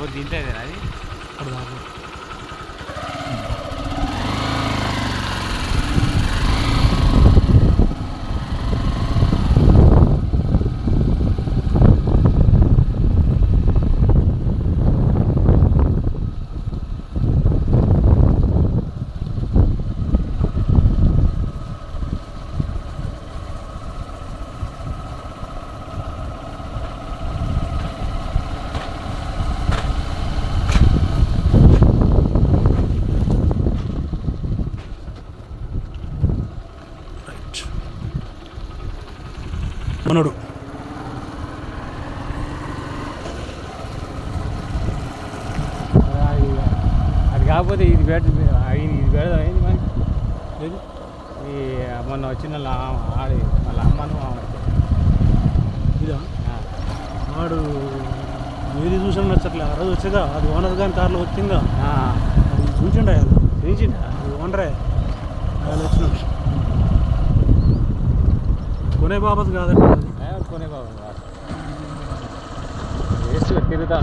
దీంట్లో అది అక్కడ దాకా మనోడు అది కాకపోతే ఇది ఇది పెడదాం ఏంది మనకి ఈ మొన్న వచ్చిన ఆడి వాళ్ళ అమ్మను ఇదా వాడు ఏది చూసాను నచ్చట్లే. ఆ రోజు వచ్చాగా అది ఓనర్ కానీ కార్లో వచ్చిందా అది చూసిండా అది చూసిండా అది ఓనరే ఆయన వచ్చిన కొనే బాబత్ కాదండి అది కొనే బాబు వేస్ట్ తిరుగుతా